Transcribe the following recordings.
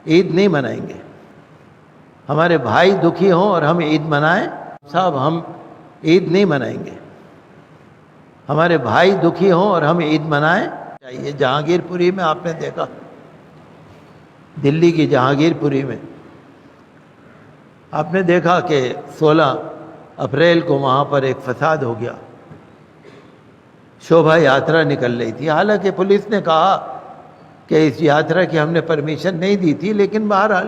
عید نہیں منائیں گے. ہمارے بھائی دکھی ہوں اور ہم عید منائیں؟ صاحب ہم عید نہیں منائیں گے. ہمارے بھائی دکھی ہوں اور ہم عید منائیں چاہیے. جہانگیر پوری میں آپ نے دیکھا، دلی کی جہانگیر پوری میں آپ نے دیکھا کہ 16 اپریل کو وہاں پر ایک فساد ہو گیا. شوبھا یاترا نکل رہی تھی، حالانکہ پولیس نے کہا کہ اس یاترا کی ہم نے پرمیشن نہیں دی تھی، لیکن بہرحال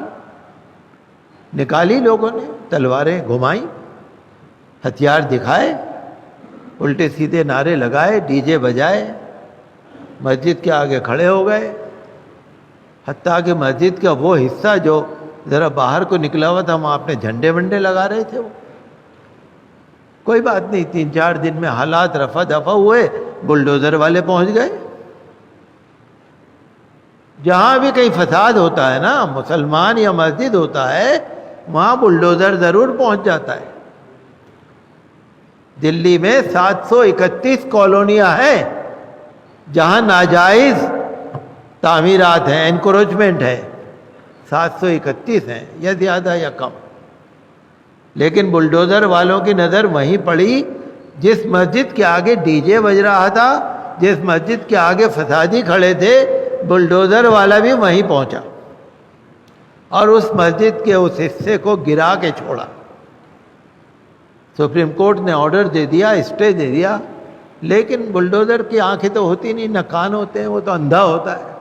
نکالی لوگوں نے، تلواریں گھمائیں، ہتھیار دکھائے، الٹے سیدھے نعرے لگائے، ڈی جے بجائے، مسجد کے آگے کھڑے ہو گئے. حتیٰ کہ مسجد کا وہ حصہ جو ذرا باہر کو نکلا ہوا تھا وہاں اپنے جھنڈے ونڈے لگا رہے تھے. وہ کوئی بات نہیں، 3-4 دن میں حالات رفع دفع ہوئے، بلڈوزر والے پہنچ گئے. جہاں بھی کہیں فساد ہوتا ہے نا، مسلمان یا مسجد ہوتا ہے، وہاں بلڈوزر ضرور پہنچ جاتا ہے. دلی میں 731 کالونیاں ہیں جہاں ناجائز تعمیرات ہیں، انکروچمنٹ ہے. 731 ہیں، یا زیادہ یا کم. لیکن بلڈوزر والوں کی نظر وہیں پڑی جس مسجد کے آگے ڈی جے بج رہا تھا، جس مسجد کے آگے فسادی کھڑے تھے، بلڈوزر والا بھی وہیں پہنچا اور اس مسجد کے اس حصے کو گرا کے چھوڑا. سپریم کورٹ نے آرڈر دے دیا، اسٹے دے دیا، لیکن بلڈوزر کی آنکھیں تو ہوتی نہیں، نہ کان ہوتے ہیں، وہ تو اندھا ہوتا ہے.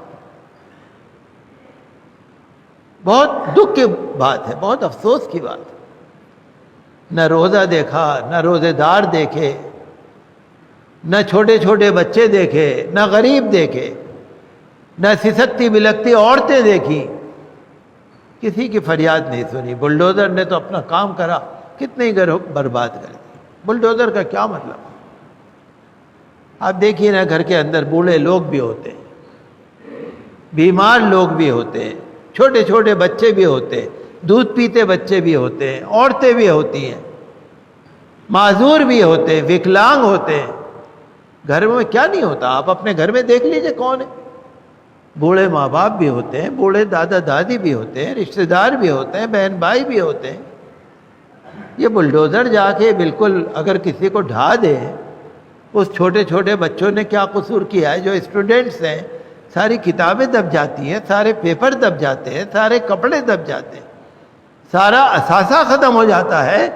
بہت دکھ کی بات ہے، بہت افسوس کی بات ہے. نہ روزہ دیکھا، نہ روزے دار دیکھے، نہ چھوٹے چھوٹے بچے دیکھے، نہ غریب دیکھے، نہ سسکتی بلکتی عورتیں دیکھی. کسی کی فریاد نہیں سنی. بلڈوزر نے تو اپنا کام کرا، کتنے ہی گھر برباد کر دی. بلڈوزر کا کیا مطلب؟ آپ دیکھیے نا، گھر کے اندر بوڑھے لوگ بھی ہوتے ہیں، بیمار لوگ بھی ہوتے ہیں، چھوٹے چھوٹے بچے بھی ہوتے ہیں، دودھ پیتے بچے بھی ہوتے ہیں، عورتیں بھی ہوتی ہیں، معذور بھی ہوتے ہیں، وکلانگ ہوتے ہیں. گھر میں کیا نہیں ہوتا؟ آپ اپنے گھر میں دیکھ لیجئے کون ہے. بوڑھے ماں باپ بھی ہوتے ہیں، بوڑھے دادا دادی بھی ہوتے ہیں، رشتہ دار بھی ہوتے ہیں، بہن بھائی بھی ہوتے ہیں. یہ بلڈوزر جا کے بالکل اگر کسی کو ڈھا دے، اس چھوٹے چھوٹے بچوں نے کیا قصور کیا ہے؟ جو اسٹوڈنٹس ہیں، ساری کتابیں دب جاتی ہیں، سارے پیپر دب جاتے ہیں، سارے کپڑے دب جاتے ہیں، سارا اثاثہ ختم ہو جاتا ہے،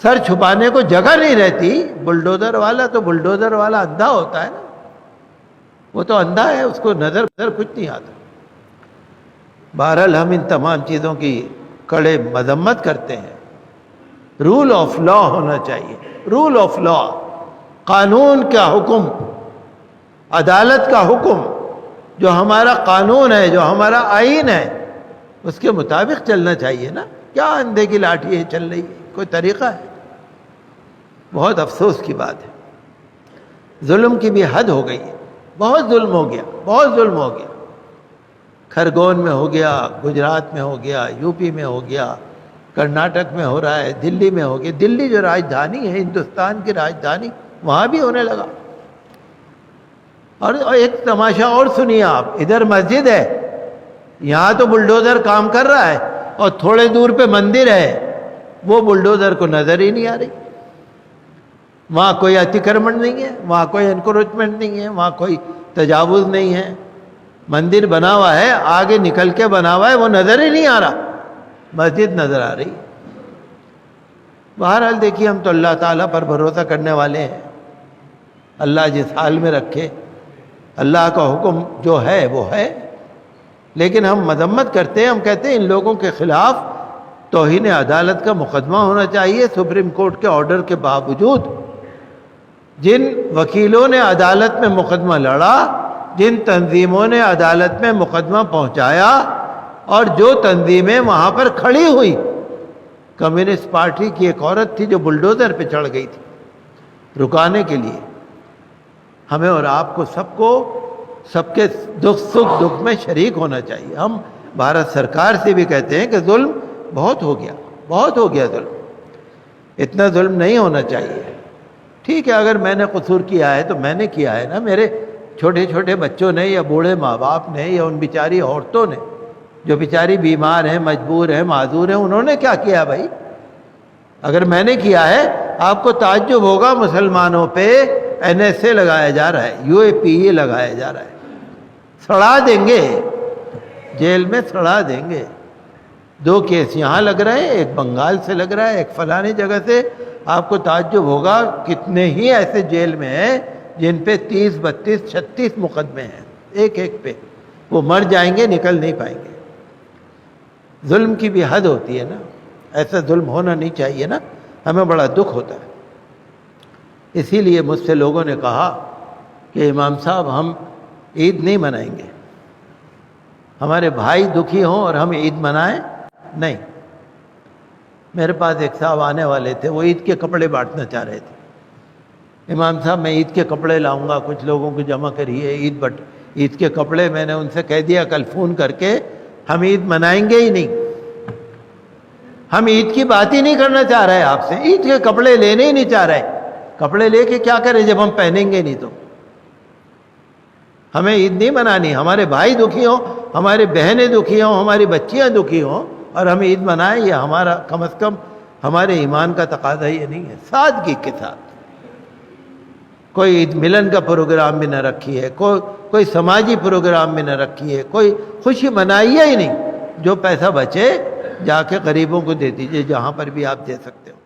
سر چھپانے کو جگہ نہیں رہتی. بلڈوزر والا اندھا ہوتا ہے نا، وہ تو اندھا ہے، اس کو نظر کچھ نہیں آتا. بہرحال ہم ان تمام چیزوں کی کڑے مذمت کرتے ہیں. رول آف لا ہونا چاہیے، رول آف لا، قانون کا حکم، عدالت کا حکم، جو ہمارا قانون ہے، جو ہمارا آئین ہے، اس کے مطابق چلنا چاہیے نا. کیا اندھے کی لاٹھی ہے چل رہی ہے؟ کوئی طریقہ ہے؟ بہت افسوس کی بات ہے. ظلم کی بھی حد ہو گئی ہے. بہت ظلم ہو گیا، بہت ظلم ہو گیا. کھرگون میں ہو گیا، گجرات میں ہو گیا، یو پی میں ہو گیا، کرناٹک میں ہو رہا ہے، دلی میں ہو گیا. دلی جو راجدھانی ہے، ہندوستان کی راجدھانی، وہاں بھی ہونے لگا. اور ایک تماشا اور سنیے آپ، ادھر مسجد ہے، یہاں تو بلڈوزر کام کر رہا ہے، اور تھوڑے دور پہ مندر ہے، وہ بلڈوزر کو نظر ہی نہیں آ رہی. وہاں کوئی اتکرمن نہیں ہے، وہاں کوئی انکروچمنٹ نہیں ہے، وہاں کوئی تجاوز نہیں ہے. مندر بنا ہوا ہے، آگے نکل کے بنا ہوا ہے، وہ نظر ہی نہیں آ رہا، مسجد نظر آ رہی. بہرحال دیکھیے، ہم تو اللہ تعالیٰ پر بھروسہ کرنے والے ہیں. اللہ جس حال میں رکھے، اللہ کا حکم جو ہے وہ ہے. لیکن ہم مذمت کرتے ہیں، ہم کہتے ہیں ان لوگوں کے خلاف توہین عدالت کا مقدمہ ہونا چاہیے. سپریم کورٹ کے آرڈر کے باوجود جن وکیلوں نے عدالت میں مقدمہ لڑا، جن تنظیموں نے عدالت میں مقدمہ پہنچایا، اور جو تنظیمیں وہاں پر کھڑی ہوئی، کمیونسٹ پارٹی کی ایک عورت تھی جو بلڈوزر پہ چڑھ گئی تھی رکانے کے لیے. ہمیں اور آپ کو سب کے دکھ میں شریک ہونا چاہیے. ہم بھارت سرکار سے بھی کہتے ہیں کہ ظلم بہت ہو گیا، بہت ہو گیا ظلم، اتنا ظلم نہیں ہونا چاہیے. ٹھیک ہے، اگر میں نے قصور کیا ہے تو میں نے کیا ہے نا، میرے چھوٹے چھوٹے بچوں نے، یا بوڑھے ماں باپ نے، یا ان بیچاری عورتوں نے جو بیچاری بیمار ہیں، مجبور ہیں، معذور ہیں، انہوں نے کیا کیا بھائی؟ اگر میں نے کیا ہے، آپ کو تعجب ہوگا مسلمانوں پہ NSA لگایا جا رہا ہے، UAPA لگایا جا رہا ہے، سڑا دیں گے، جیل میں سڑا دیں گے۔ 2 کیس یہاں لگ رہے ہیں، ایک بنگال سے لگ رہا ہے، ایک فلانی جگہ سے۔ آپ کو تعجب ہوگا کتنے ہی ایسے جیل میں ہیں جن پہ 30، 32، 36 مقدمے ہیں، ایک ایک پہ۔ وہ مر جائیں گے، نکل نہیں پائیں گے۔ ظلم کی بھی حد ہوتی ہے نا، ایسا ظلم ہونا نہیں چاہیے نا، ہمیں بڑا دکھ ہوتا ہے۔ اسی لیے مجھ سے لوگوں نے کہا کہ امام صاحب ہم عید نہیں منائیں گے، ہمارے بھائی دکھی ہوں اور ہم عید منائیں نہیں۔ میرے پاس ایک صاحب آنے والے تھے، وہ عید کے کپڑے بانٹنا چاہ رہے تھے۔ امام صاحب میں عید کے کپڑے لاؤں گا، کچھ لوگوں کو جمع کریے، عید کے کپڑے۔ میں نے ان سے کہہ دیا کل فون کر کے، ہم عید منائیں گے ہی نہیں، ہم عید کی بات ہی نہیں کرنا چاہ رہے آپ سے، عید کے کپڑے لینے ہی نہیں چاہ رہے۔ کپڑے لے کے کیا کریں جب ہم پہنیں گے نہیں تو؟ ہمیں عید نہیں منانی، ہمارے بھائی دکھی ہوں، ہماری بہنیں دکھی ہوں، ہماری بچیاں دکھی ہوں، اور ہم عید منائیں، یہ ہمارا کم از کم ہمارے ایمان کا تقاضا یہ نہیں ہے۔ سادگی کے ساتھ کوئی عید ملن کا پروگرام بھی نہ رکھی ہے، کوئی سماجی پروگرام بھی نہ رکھی ہے، کوئی خوشی منائی ہی نہیں۔ جو پیسہ بچے جا کے غریبوں کو دے دیجئے، جہاں پر بھی آپ دے سکتے ہو۔